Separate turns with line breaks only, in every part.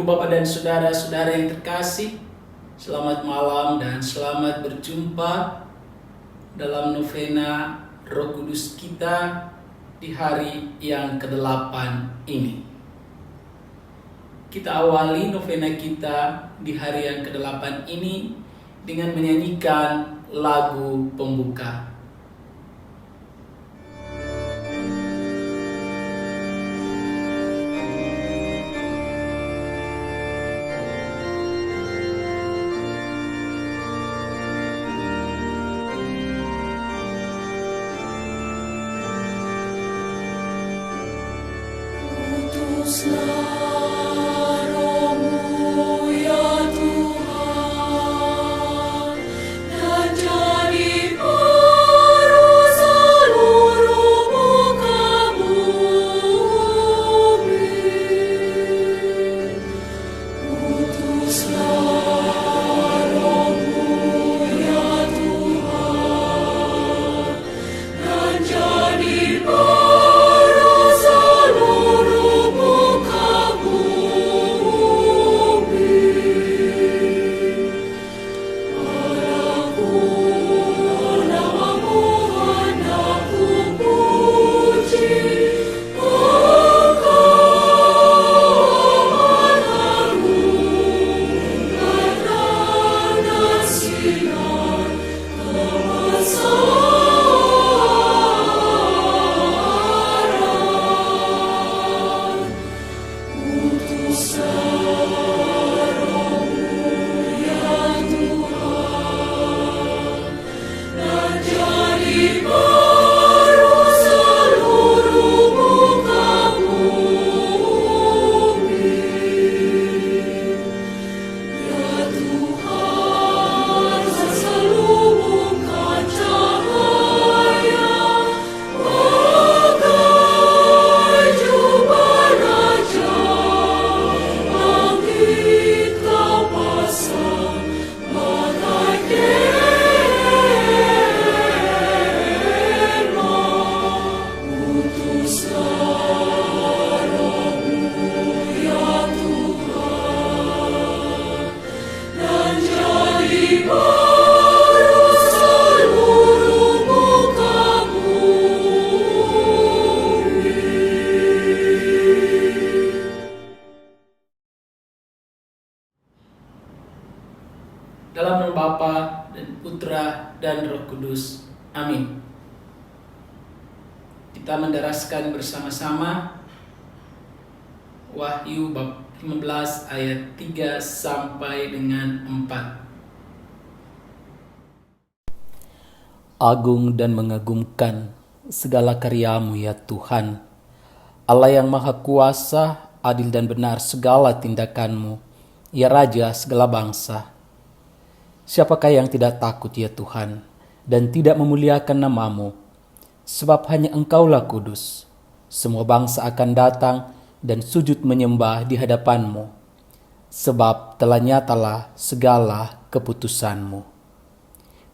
Ibu, Bapak, dan saudara-saudara yang terkasih, selamat malam dan selamat berjumpa dalam novena Roh Kudus kita di hari yang ke-8 ini. Kita awali novena kita di hari yang ke-8 ini dengan menyanyikan lagu pembuka. Dalam nama Bapa dan Putra dan Roh Kudus. Amin. Kita menderaskan bersama-sama Wahyu bab 15 ayat 3 sampai dengan 4.
Agung dan mengagumkan segala karya-Mu ya Tuhan, Allah yang Maha Kuasa, adil dan benar segala tindakan-Mu, ya Raja segala bangsa. Siapakah yang tidak takut ya Tuhan, dan tidak memuliakan nama-Mu? Sebab hanya Engkaulah kudus. Semua bangsa akan datang dan sujud menyembah di hadapan-Mu, sebab telah nyatalah segala keputusan-Mu.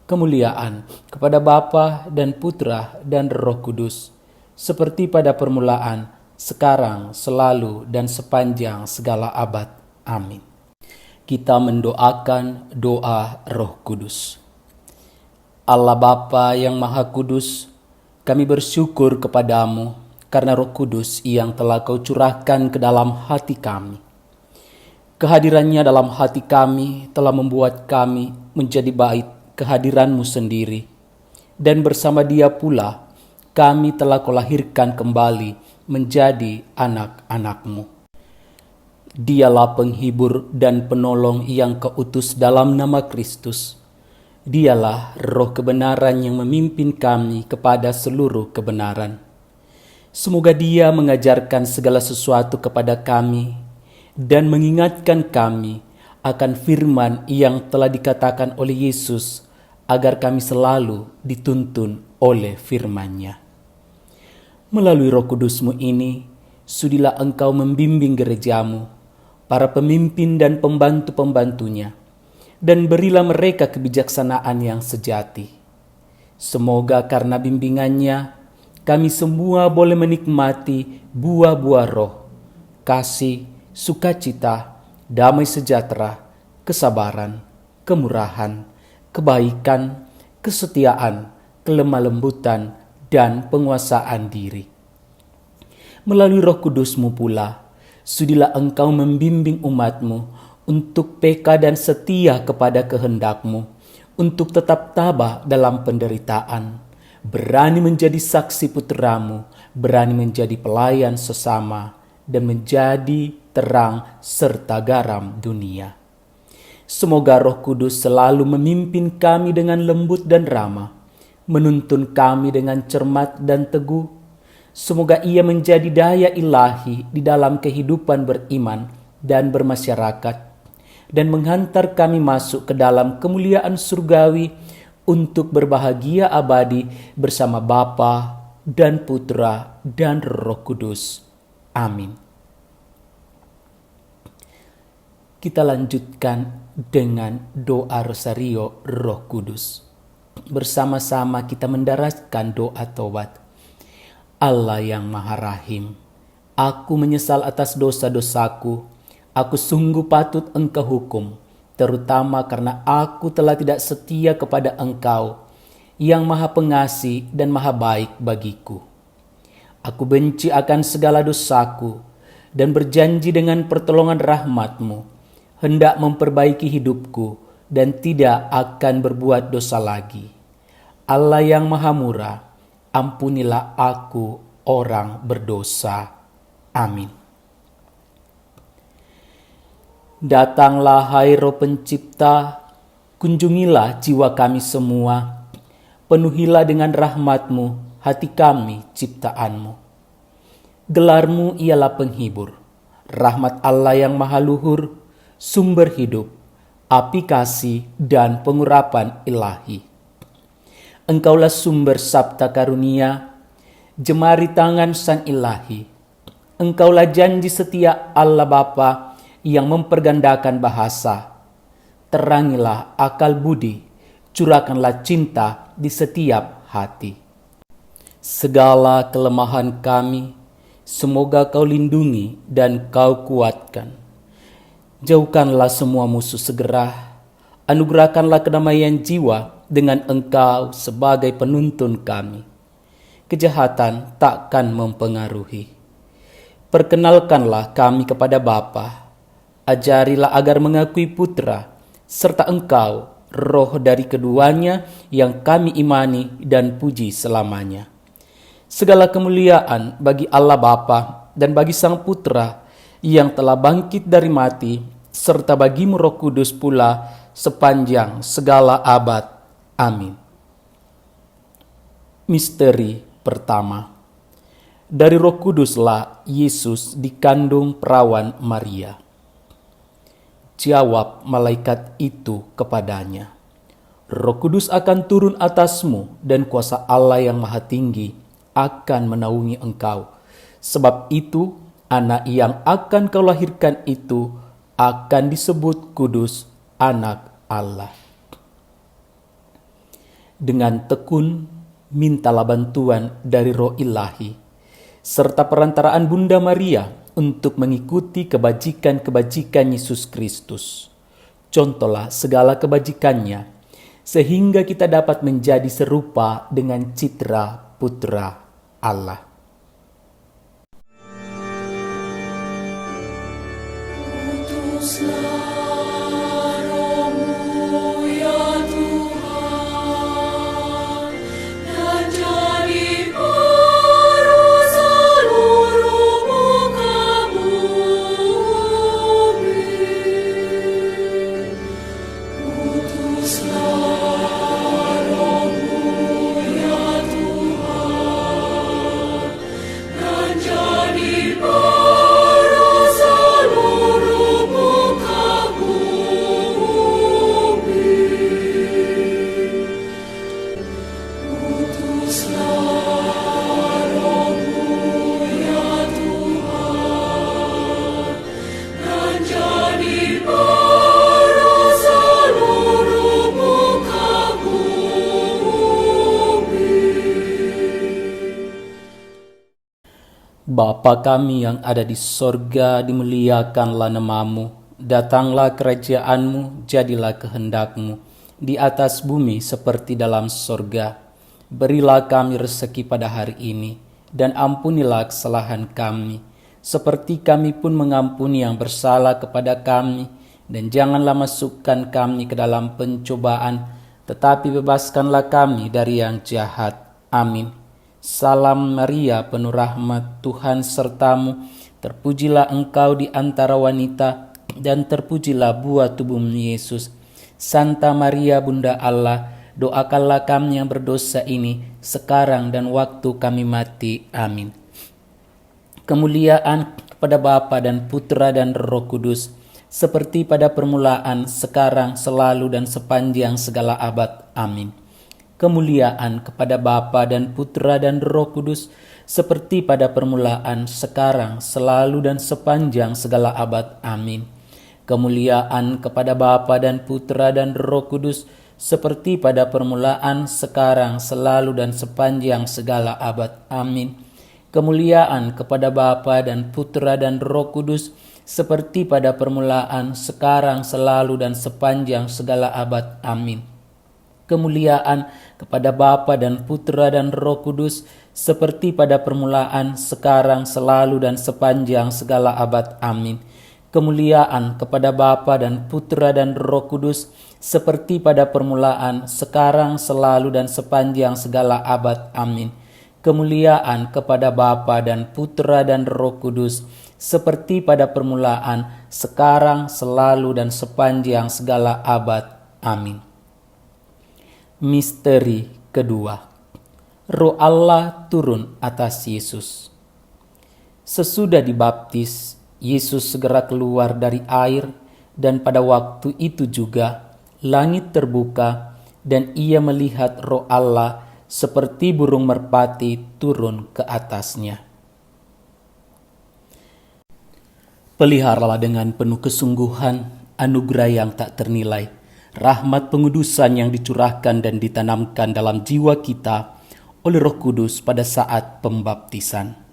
Kemuliaan kepada Bapa dan Putra dan Roh Kudus, seperti pada permulaan, sekarang, selalu, dan sepanjang segala abad. Amin. Kita mendoakan doa Roh Kudus. Allah Bapa yang Maha Kudus, kami bersyukur kepadamu karena Roh Kudus yang telah Kau curahkan ke dalam hati kami. Kehadirannya dalam hati kami telah membuat kami menjadi bait kehadiran-Mu sendiri, dan bersama Dia pula kami telah Kau lahirkan kembali menjadi anak-anak-Mu. Dialah penghibur dan penolong yang Kau utus dalam nama Kristus. Dialah roh kebenaran yang memimpin kami kepada seluruh kebenaran. Semoga Dia mengajarkan segala sesuatu kepada kami dan mengingatkan kami akan firman yang telah dikatakan oleh Yesus, agar kami selalu dituntun oleh firman-Nya. Melalui Roh Kudus-Mu ini, sudilah Engkau membimbing gereja-Mu, para pemimpin dan pembantu-pembantunya, dan berilah mereka kebijaksanaan yang sejati. Semoga karena bimbingannya, kami semua boleh menikmati buah-buah roh, kasih, sukacita, damai sejahtera, kesabaran, kemurahan, kebaikan, kesetiaan, kelemah lembutan, dan penguasaan diri. Melalui Roh Kudus-Mu pula, sudilah Engkau membimbing umat-Mu untuk peka dan setia kepada kehendak-Mu, untuk tetap tabah dalam penderitaan, berani menjadi saksi putra-Mu, berani menjadi pelayan sesama, dan menjadi terang serta garam dunia. Semoga Roh Kudus selalu memimpin kami dengan lembut dan ramah, menuntun kami dengan cermat dan teguh. Semoga ia menjadi daya ilahi di dalam kehidupan beriman dan bermasyarakat, dan menghantar kami masuk ke dalam kemuliaan surgawi untuk berbahagia abadi bersama Bapa dan Putra dan Roh Kudus. Amin. Kita lanjutkan dengan doa Rosario Roh Kudus. Bersama-sama kita mendaraskan doa taubat. Allah yang Maha Rahim, aku menyesal atas dosa-dosaku. Aku sungguh patut Engkau hukum, terutama karena aku telah tidak setia kepada Engkau, yang Maha Pengasih dan Maha Baik bagiku. Aku benci akan segala dosaku, dan berjanji dengan pertolongan rahmat-Mu, hendak memperbaiki hidupku, dan tidak akan berbuat dosa lagi. Allah yang Maha Murah, ampunilah aku orang berdosa. Amin. Datanglah hai Roh Pencipta, kunjungilah jiwa kami semua, penuhilah dengan rahmat-Mu hati kami ciptaan-Mu. Gelar-Mu ialah penghibur, rahmat Allah yang maha luhur, sumber hidup, api kasih dan pengurapan ilahi. Engkaulah sumber sabta karunia, jemari tangan Sang Ilahi. Engkaulah janji setia Allah Bapa yang mempergandakan bahasa. Terangilah akal budi, curahkanlah cinta di setiap hati. Segala kelemahan kami, semoga Kau lindungi dan Kau kuatkan. Jauhkanlah semua musuh segera, anugerahkanlah kedamaian jiwa dengan Engkau sebagai penuntun kami. Kejahatan takkan mempengaruhi. Perkenalkanlah kami kepada Bapa, ajarilah agar mengakui Putra, serta Engkau, Roh dari keduanya yang kami imani dan puji selamanya. Segala kemuliaan bagi Allah Bapa dan bagi Sang Putra yang telah bangkit dari mati, serta bagi-Mu Roh Kudus pula sepanjang segala abad. Amin. Misteri pertama. Dari Roh Kuduslah Yesus dikandung perawan Maria. Jawab malaikat itu kepadanya, Roh Kudus akan turun atasmu dan kuasa Allah yang Maha Tinggi akan menaungi engkau. Sebab itu, anak yang akan kau lahirkan itu akan disebut kudus, anak Allah. Dengan tekun, mintalah bantuan dari Roh Ilahi, serta perantaraan Bunda Maria untuk mengikuti kebajikan-kebajikan Yesus Kristus. Contohlah segala kebajikannya, sehingga kita dapat menjadi serupa dengan citra Putra Allah. Bapa kami yang ada di sorga, dimuliakanlah namamu, Datanglah kerajaan-Mu, jadilah kehendak-Mu di atas bumi seperti dalam sorga. Berilah kami rezeki pada hari ini, dan ampunilah kesalahan kami, seperti kami pun mengampuni yang bersalah kepada kami. Dan janganlah masukkan kami ke dalam pencobaan, tetapi bebaskanlah kami dari yang jahat. Amin. Salam Maria, penuh rahmat, Tuhan sertamu. Terpujilah engkau di antara wanita, dan terpujilah buah tubuhmu Yesus. Santa Maria, Bunda Allah, doakanlah kami yang berdosa ini, sekarang dan waktu kami mati. Amin. Kemuliaan kepada Bapa dan Putra dan Roh Kudus, seperti pada permulaan, sekarang, selalu, dan sepanjang segala abad. Amin. Kemuliaan kepada Bapa dan Putra dan Roh Kudus, seperti pada permulaan, sekarang, selalu, dan sepanjang segala abad. Amin. Kemuliaan kepada Bapa dan Putra dan Roh Kudus, seperti pada permulaan, sekarang, selalu, dan sepanjang segala abad. Amin. Kemuliaan kepada Bapa dan Putra dan Roh Kudus, seperti pada permulaan, sekarang, selalu, dan sepanjang segala abad. Amin. Kemuliaan kepada Bapa dan Putra dan Roh Kudus, seperti pada permulaan, sekarang, selalu, dan sepanjang segala abad. Amin. Kemuliaan kepada Bapa dan Putra dan Roh Kudus, seperti pada permulaan, sekarang, selalu, dan sepanjang segala abad. Amin. Kemuliaan kepada Bapa dan Putra dan Roh Kudus, seperti pada permulaan, sekarang, selalu, dan sepanjang segala abad. Amin. Misteri kedua, Roh Allah turun atas Yesus. Sesudah dibaptis, Yesus segera keluar dari air, dan pada waktu itu juga langit terbuka, dan ia melihat Roh Allah seperti burung merpati turun ke atasnya. Peliharalah dengan penuh kesungguhan anugerah yang tak ternilai, rahmat pengudusan yang dicurahkan dan ditanamkan dalam jiwa kita oleh Roh Kudus pada saat pembaptisan.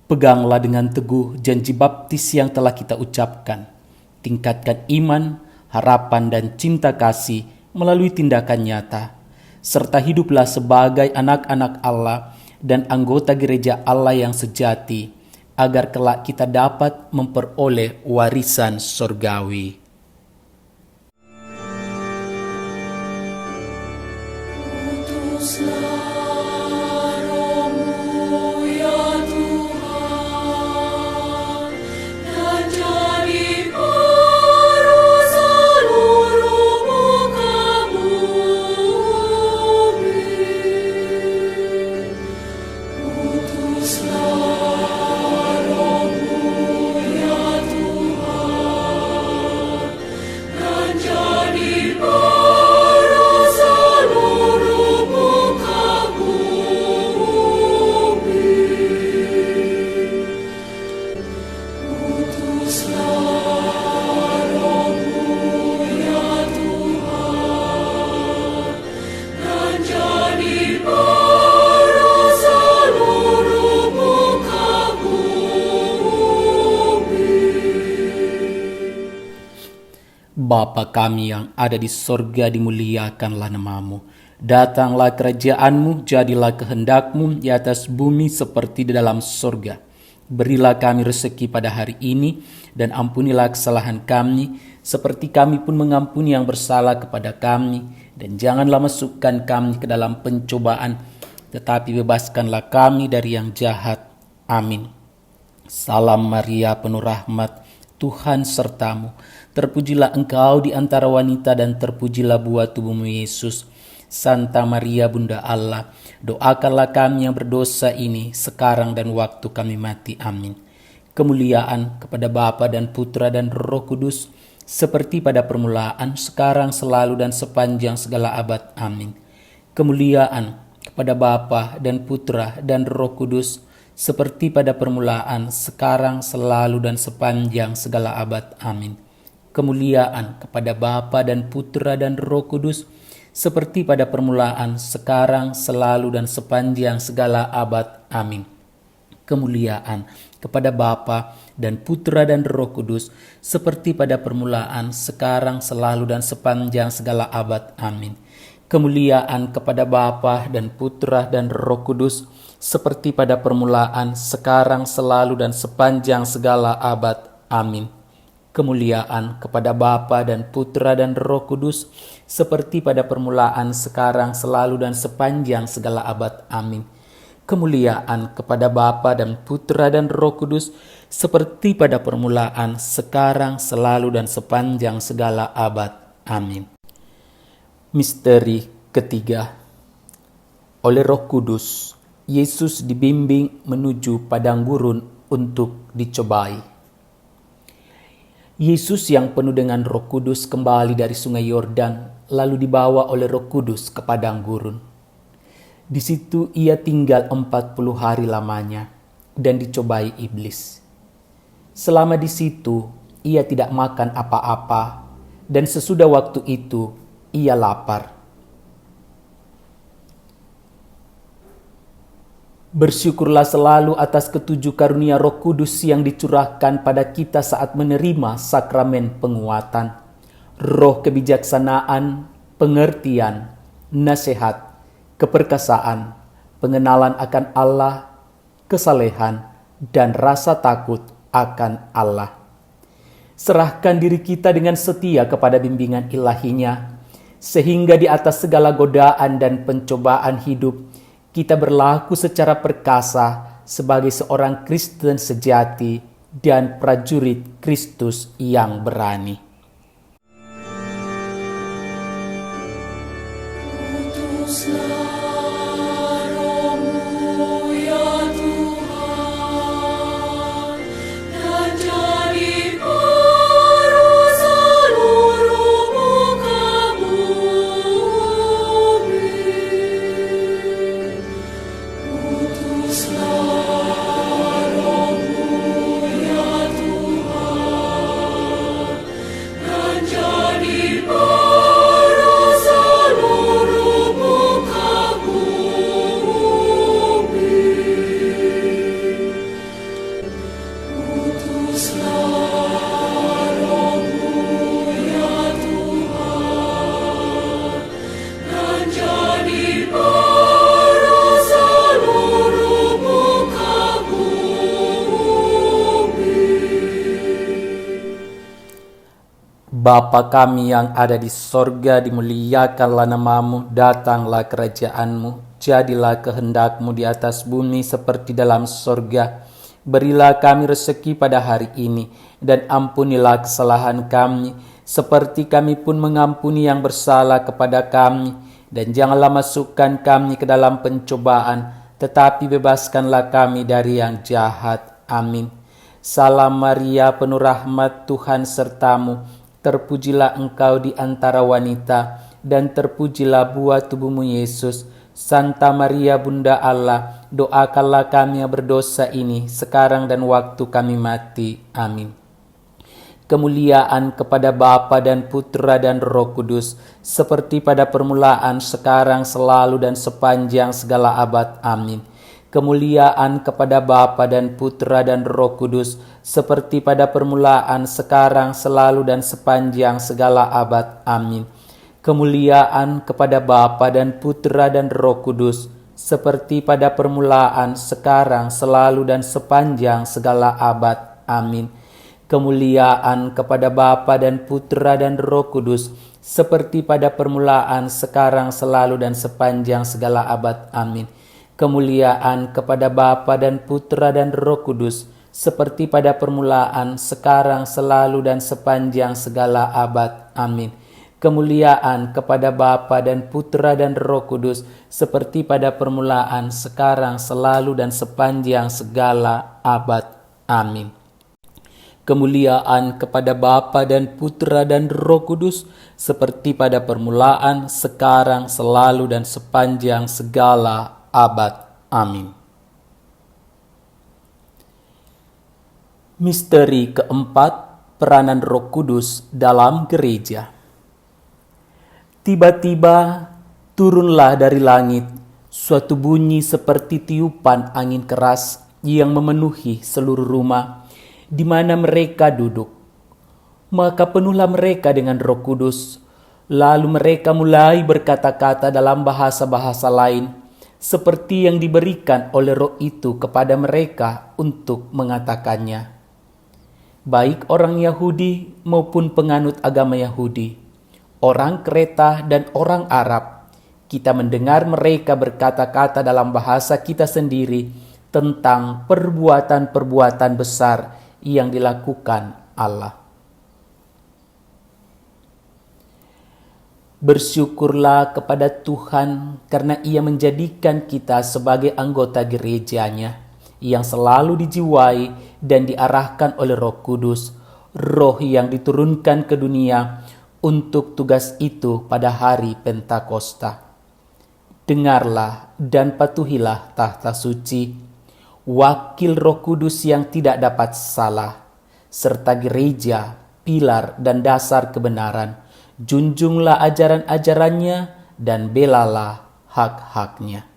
Peganglah dengan teguh janji baptis yang telah kita ucapkan. Tingkatkan iman, harapan, dan cinta kasih melalui tindakan nyata, serta hiduplah sebagai anak-anak Allah dan anggota gereja Allah yang sejati, agar kelak kita dapat memperoleh warisan surgawi. Bapa kami yang ada di sorga, dimuliakanlah namamu. Datanglah kerajaan-Mu, jadilah kehendak-Mu di atas bumi seperti di dalam sorga. Berilah kami rezeki pada hari ini, dan ampunilah kesalahan kami, seperti kami pun mengampuni yang bersalah kepada kami. Dan janganlah masukkan kami ke dalam pencobaan, tetapi bebaskanlah kami dari yang jahat. Amin. Salam Maria, penuh rahmat, Tuhan sertamu. Terpujilah engkau di antara wanita, dan terpujilah buah tubuhmu Yesus. Santa Maria, Bunda Allah, doakanlah kami yang berdosa ini, sekarang dan waktu kami mati. Amin. Kemuliaan kepada Bapa dan Putra dan Roh Kudus, seperti pada permulaan, sekarang, selalu, dan sepanjang segala abad. Amin. Kemuliaan kepada Bapa dan Putra dan Roh Kudus, seperti pada permulaan, sekarang, selalu, dan sepanjang segala abad. Amin. Kemuliaan kepada Bapa dan Putra dan Roh Kudus, seperti pada permulaan, sekarang, selalu, dan sepanjang segala abad. Amin. Kemuliaan kepada Bapa dan Putra dan Roh Kudus, seperti pada permulaan, sekarang, selalu, dan sepanjang segala abad. Amin. Kemuliaan kepada Bapa dan Putra dan Roh Kudus, seperti pada permulaan, sekarang, selalu, dan sepanjang segala abad. Amin. Kemuliaan kepada Bapa dan Putra dan Roh Kudus, seperti pada permulaan, sekarang, selalu, dan sepanjang segala abad. Amin. Kemuliaan kepada Bapa dan Putra dan Roh Kudus, seperti pada permulaan, sekarang, selalu, dan sepanjang segala abad. Amin. Misteri ketiga. Oleh Roh Kudus, Yesus dibimbing menuju padang gurun untuk dicobai. Yesus yang penuh dengan Roh Kudus kembali dari sungai Yordan, lalu dibawa oleh Roh Kudus ke padang gurun. Di situ ia tinggal 40 hari lamanya dan dicobai iblis. Selama di situ ia tidak makan apa-apa, dan sesudah waktu itu ia lapar. Bersyukurlah selalu atas ketujuh karunia Roh Kudus yang dicurahkan pada kita saat menerima sakramen penguatan, roh kebijaksanaan, pengertian, nasihat, keperkasaan, pengenalan akan Allah, kesalehan, dan rasa takut akan Allah. Serahkan diri kita dengan setia kepada bimbingan ilahinya, sehingga di atas segala godaan dan pencobaan hidup, kita berlaku secara perkasa sebagai seorang Kristen sejati dan prajurit Kristus yang berani. Bapa kami yang ada di sorga, dimuliakanlah namamu, datanglah kerajaanmu, jadilah kehendakmu di atas bumi seperti dalam sorga. Berilah kami rezeki pada hari ini, dan ampunilah kesalahan kami, seperti kami pun mengampuni yang bersalah kepada kami. Dan janganlah masukkan kami ke dalam pencobaan, tetapi bebaskanlah kami dari yang jahat. Amin. Salam Maria, penuh rahmat, Tuhan sertamu. Terpujilah engkau di antara wanita, dan terpujilah buah tubuhmu Yesus. Santa Maria Bunda Allah, doakanlah kami yang berdosa ini, sekarang dan waktu kami mati. Amin. Kemuliaan kepada Bapa dan Putra dan Roh Kudus, seperti pada permulaan, sekarang, selalu, dan sepanjang segala abad. Amin. Kemuliaan kepada Bapa dan Putra dan Roh Kudus, seperti pada permulaan, sekarang, selalu, dan sepanjang segala abad. Amin. Kemuliaan kepada Bapa dan Putra dan Roh Kudus, seperti pada permulaan, sekarang, selalu, dan sepanjang segala abad. Amin. Kemuliaan kepada Bapa dan Putra dan Roh Kudus, seperti pada permulaan, sekarang, selalu, dan sepanjang segala abad. Amin. Kemuliaan kepada Bapa dan Putra dan Roh Kudus, seperti pada permulaan, sekarang, selalu, dan sepanjang segala abad. Amin. Kemuliaan kepada Bapa dan Putra dan Roh Kudus, seperti pada permulaan, sekarang, selalu, dan sepanjang segala abad. Amin. Kemuliaan kepada Bapa dan Putra dan Roh Kudus, seperti pada permulaan, sekarang, selalu, dan sepanjang segala abad. Amin. Misteri keempat, peranan Roh Kudus dalam gereja. Tiba-tiba turunlah dari langit suatu bunyi seperti tiupan angin keras yang memenuhi seluruh rumah di mana mereka duduk. Maka penuhlah mereka dengan Roh Kudus, lalu mereka mulai berkata-kata dalam bahasa-bahasa lain, seperti yang diberikan oleh Roh itu kepada mereka untuk mengatakannya. Baik orang Yahudi maupun penganut agama Yahudi, orang Kreta dan orang Arab, kita mendengar mereka berkata-kata dalam bahasa kita sendiri tentang perbuatan-perbuatan besar yang dilakukan Allah. Bersyukurlah kepada Tuhan karena Ia menjadikan kita sebagai anggota gerejanya yang selalu dijiwai dan diarahkan oleh Roh Kudus, Roh yang diturunkan ke dunia untuk tugas itu pada hari Pentakosta. Dengarlah dan patuhilah tahta suci, wakil Roh Kudus yang tidak dapat salah, serta gereja, pilar dan dasar kebenaran. Junjunglah ajaran-ajarannya dan belalah hak-haknya.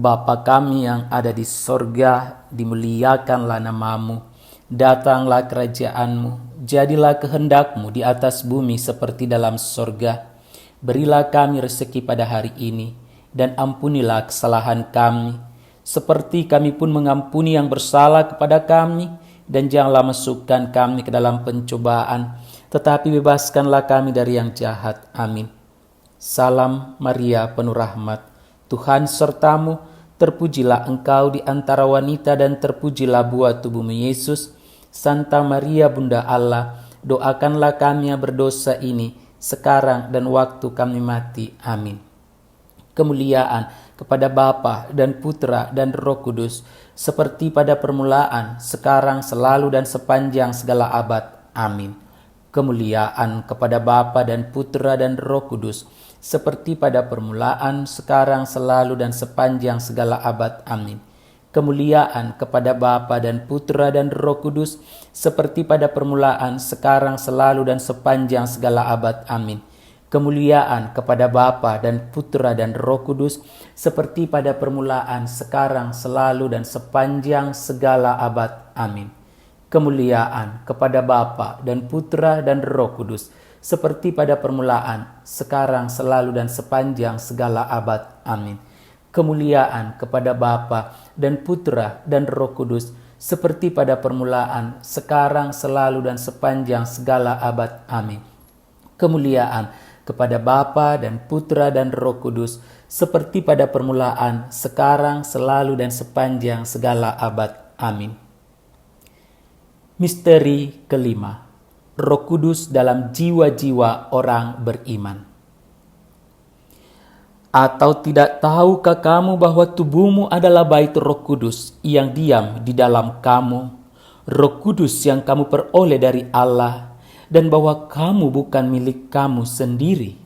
Bapa kami yang ada di sorga, dimuliakanlah namamu. Datanglah kerajaanmu, jadilah kehendakmu di atas bumi seperti dalam sorga. Berilah kami rezeki pada hari ini, dan ampunilah kesalahan kami, seperti kami pun mengampuni yang bersalah kepada kami. Dan janganlah masukkan kami ke dalam pencobaan, tetapi bebaskanlah kami dari yang jahat. Amin. Salam Maria, penuh rahmat, Tuhan sertamu. Terpujilah engkau di antara wanita dan terpujilah buah tubuhmu Yesus. Santa Maria Bunda Allah, doakanlah kami yang berdosa ini sekarang dan waktu kami mati. Amin. Kemuliaan kepada Bapa dan Putra dan Roh Kudus, seperti pada permulaan, sekarang, selalu dan sepanjang segala abad. Amin. Kemuliaan kepada Bapa dan Putra dan Roh Kudus, seperti pada permulaan, sekarang, selalu, dan sepanjang segala abad. Amin. Kemuliaan kepada Bapa dan Putra dan Roh Kudus, seperti pada permulaan, sekarang, selalu, dan sepanjang segala abad. Amin. Kemuliaan kepada Bapa dan Putra dan Roh Kudus, seperti pada permulaan, sekarang, selalu, dan sepanjang segala abad. Amin. Kemuliaan kepada Bapa dan Putra dan Roh Kudus, seperti pada permulaan, sekarang, selalu, dan sepanjang segala abad. Amin. Kemuliaan kepada Bapa dan Putra dan Roh Kudus, seperti pada permulaan, sekarang, selalu, dan sepanjang segala abad. Amin. Kemuliaan kepada Bapa dan Putra dan Roh Kudus, seperti pada permulaan, sekarang, selalu, dan sepanjang segala abad. Amin. Misteri kelima, Roh Kudus dalam jiwa-jiwa orang beriman. Atau tidak tahukah kamu bahwa tubuhmu adalah bait Roh Kudus yang diam di dalam kamu, Roh Kudus yang kamu peroleh dari Allah, dan bahwa kamu bukan milik kamu sendiri?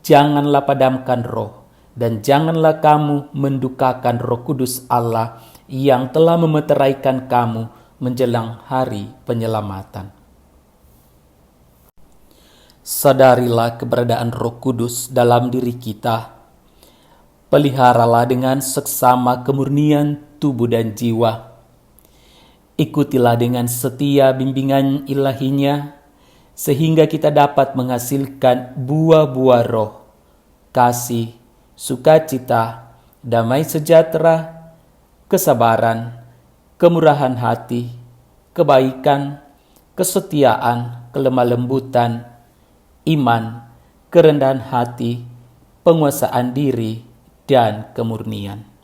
Janganlah padamkan roh, dan janganlah kamu mendukakan Roh Kudus Allah yang telah memeteraikan kamu menjelang hari penyelamatan. Sadarilah keberadaan Roh Kudus dalam diri kita. Peliharalah dengan seksama kemurnian tubuh dan jiwa. Ikutilah dengan setia bimbingan ilahinya, sehingga kita dapat menghasilkan buah-buah roh, kasih, sukacita, damai sejahtera, kesabaran, kemurahan hati, kebaikan, kesetiaan, kelemah lembutan, iman, kerendahan hati, penguasaan diri, dan kemurnian.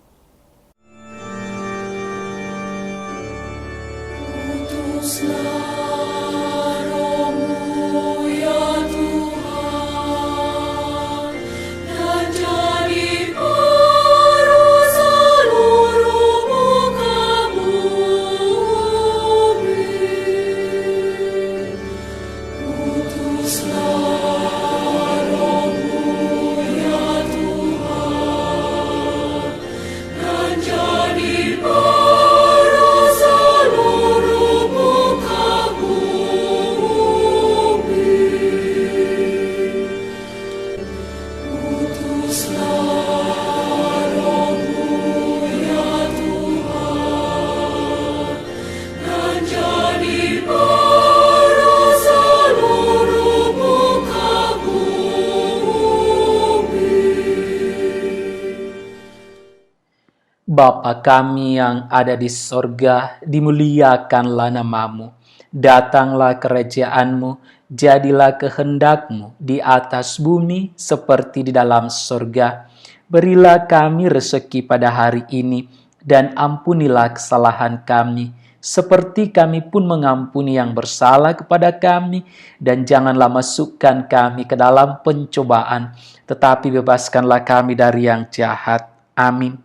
Bapa kami yang ada di sorga, dimuliakanlah namamu. Datanglah kerajaanmu, jadilah kehendakmu di atas bumi seperti di dalam sorga. Berilah kami rezeki pada hari ini, dan ampunilah kesalahan kami, seperti kami pun mengampuni yang bersalah kepada kami. Dan janganlah masukkan kami ke dalam pencobaan, tetapi bebaskanlah kami dari yang jahat. Amin.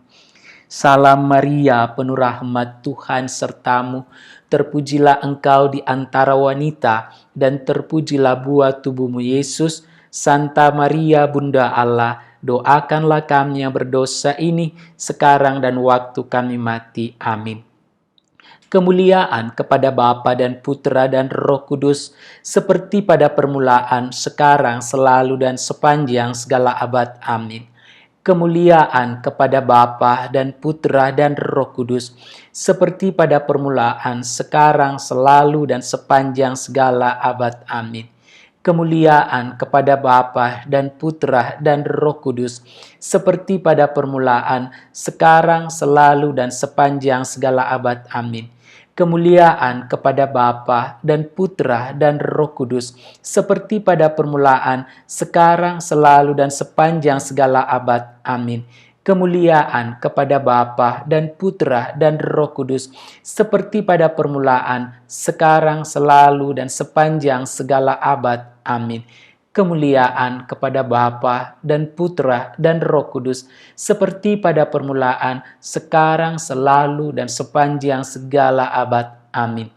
Salam Maria, penuh rahmat, Tuhan sertamu. Terpujilah engkau di antara wanita, dan terpujilah buah tubuhmu Yesus. Santa Maria, Bunda Allah, doakanlah kami yang berdosa ini, sekarang dan waktu kami mati. Amin. Kemuliaan kepada Bapa dan Putra dan Roh Kudus, seperti pada permulaan, sekarang, selalu, dan sepanjang segala abad. Amin. Kemuliaan kepada Bapa dan Putra dan Roh Kudus, seperti pada permulaan, sekarang, selalu, dan sepanjang segala abad. Amin. Kemuliaan kepada Bapa dan Putra dan Roh Kudus, seperti pada permulaan, sekarang, selalu, dan sepanjang segala abad. Amin. Kemuliaan kepada Bapa dan Putra dan Roh Kudus, seperti pada permulaan, sekarang, selalu, dan sepanjang segala abad. Amin. Kemuliaan kepada Bapa dan Putra dan Roh Kudus, seperti pada permulaan, sekarang, selalu, dan sepanjang segala abad. Amin. Kemuliaan kepada Bapa dan Putra dan Roh Kudus, seperti pada permulaan, sekarang, selalu, dan sepanjang segala abad. Amin.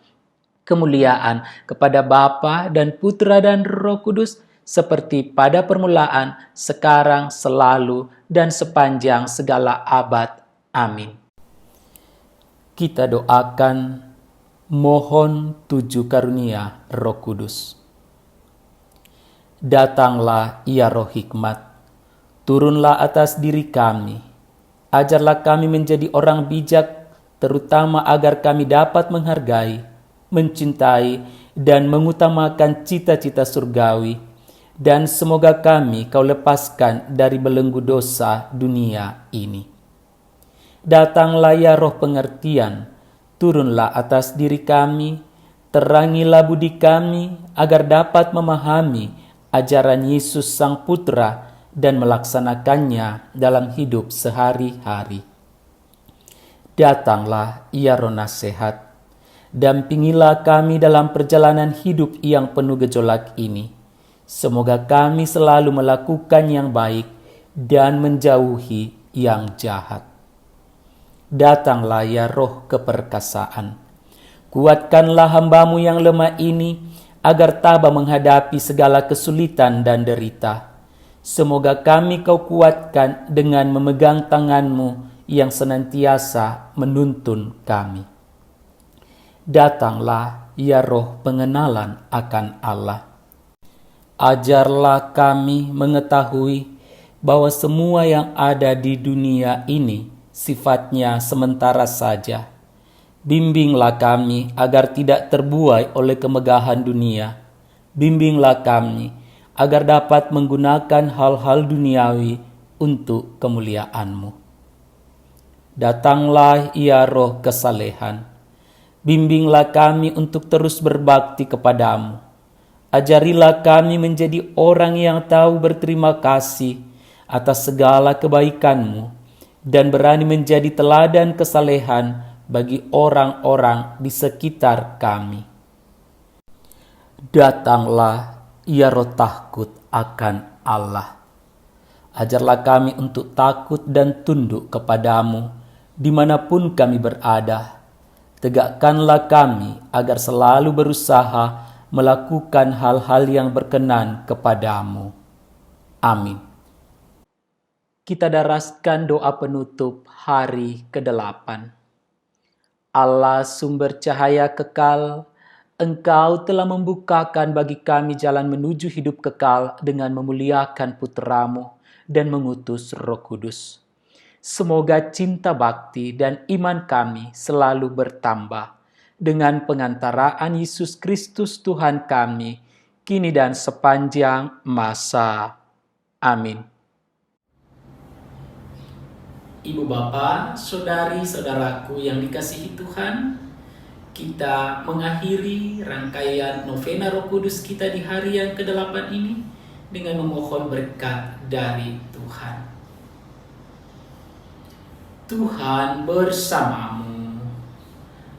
Kemuliaan kepada Bapa dan Putra dan Roh Kudus, seperti pada permulaan, sekarang, selalu, dan sepanjang segala abad. Amin. Kita doakan, mohon 7 karunia Roh Kudus. Datanglah ya Roh Hikmat, turunlah atas diri kami, ajarlah kami menjadi orang bijak, terutama agar kami dapat menghargai, mencintai, dan mengutamakan cita-cita surgawi, dan semoga kami Kau lepaskan dari belenggu dosa dunia ini. Datanglah ya Roh pengertian, turunlah atas diri kami, terangilah budi kami agar dapat memahami ajaran Yesus Sang Putra dan melaksanakannya dalam hidup sehari-hari. Datanglah ya Roh Nasihat, dampingilah kami dalam perjalanan hidup yang penuh gejolak ini. Semoga kami selalu melakukan yang baik dan menjauhi yang jahat. Datanglah ya Roh keperkasaan, kuatkanlah hamba-Mu yang lemah ini, agar tabah menghadapi segala kesulitan dan derita. Semoga kami Kau kuatkan dengan memegang tangan-Mu yang senantiasa menuntun kami. Datanglah ya Roh pengenalan akan Allah. Ajarlah kami mengetahui bahwa semua yang ada di dunia ini sifatnya sementara saja. Bimbinglah kami agar tidak terbuai oleh kemegahan dunia. Bimbinglah kami agar dapat menggunakan hal-hal duniawi untuk kemuliaan-Mu. Datanglah ya Roh kesalehan, bimbinglah kami untuk terus berbakti kepadamu. Ajarilah kami menjadi orang yang tahu berterima kasih atas segala kebaikan-Mu dan berani menjadi teladan kesalehan bagi orang-orang di sekitar kami. Datanglah ya Roh takut akan Allah. Ajarlah kami untuk takut dan tunduk kepadamu dimanapun kami berada. Tegakkanlah kami agar selalu berusaha melakukan hal-hal yang berkenan kepadamu. Amin. Kita daraskan doa penutup hari ke-8. Allah sumber cahaya kekal, Engkau telah membukakan bagi kami jalan menuju hidup kekal dengan memuliakan Putra-Mu dan mengutus Roh Kudus. Semoga cinta bakti dan iman kami selalu bertambah dengan pengantaraan Yesus Kristus Tuhan kami, kini dan sepanjang masa. Amin.
Ibu Bapa, saudari-saudaraku yang dikasihi Tuhan, kita mengakhiri rangkaian novena Roh Kudus kita di hari yang ke-8 ini dengan memohon berkat dari Tuhan. Tuhan bersamamu.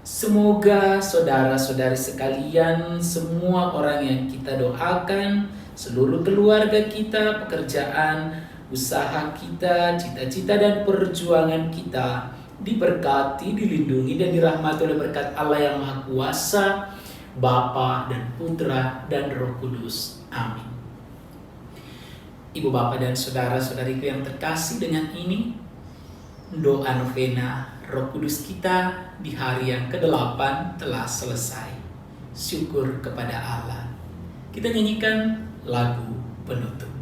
Semoga saudara-saudari sekalian, semua orang yang kita doakan, seluruh keluarga kita, pekerjaan, usaha kita, cita-cita dan perjuangan kita diberkati, dilindungi dan dirahmati oleh berkat Allah yang Maha Kuasa, Bapa dan Putra dan Roh Kudus. Amin. Ibu Bapa dan saudara-saudariku yang terkasih, dengan ini doa novena Roh Kudus kita di hari yang ke-8 telah selesai. Syukur kepada Allah. Kita nyanyikan lagu penutup.